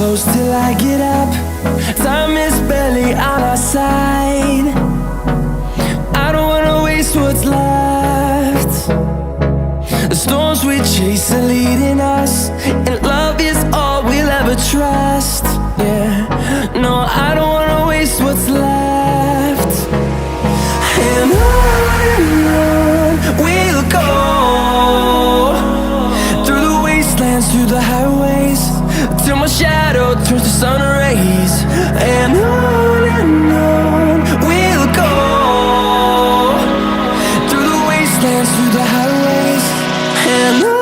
close till I get up. Time is barely on our side. I don't wanna waste what's left. The storms we chase are leading us, and love is all we'll ever trust. Yeah, no, I don't wanna waste what's left. And on we'll go, through the wastelands, through the highways, till my shadow turns to sun rays. And on we'll go, through the wastelands, through the highways, and on.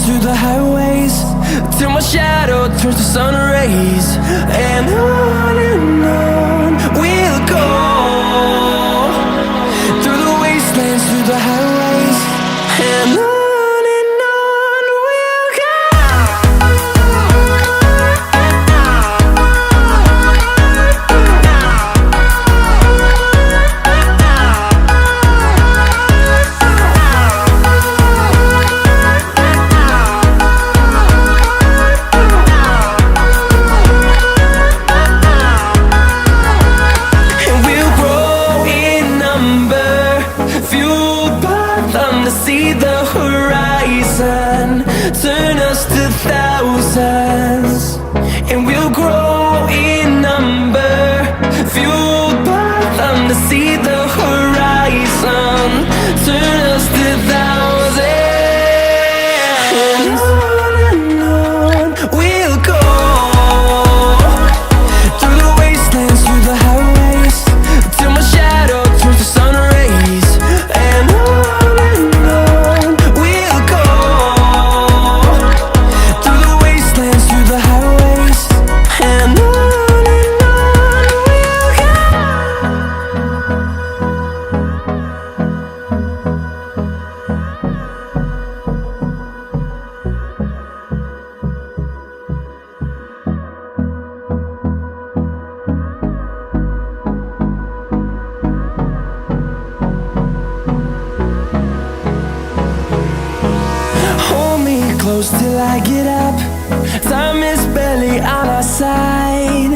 Through the highways, till my shadow turns to sun rays. And on we'll go, through the wastelands, through the highways, and on we'll go. See the horizon turn us to thousands, and we'll grow in number, fueled by them. To see the horizon turn us to thousands, and on we'll go, through the wastelands, through the highways, till my shadow turns to sun rays. And close till I get up. Time is barely on our side.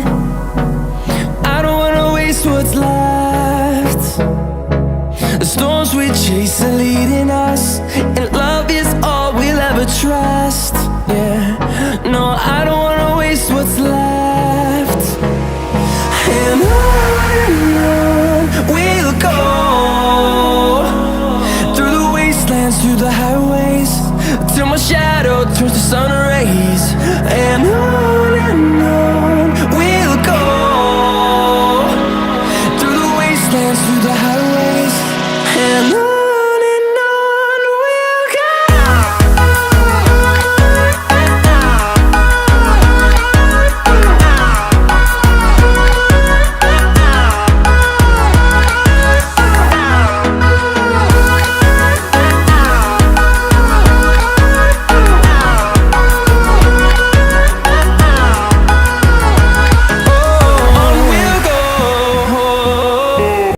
I don't wanna waste what's left. The storms we chase are leading us, and love is all we'll ever trust. Yeah, no, I don't wanna waste what's left. And on we'll go, through the wastelands, through the highways, till my shadow turns to sun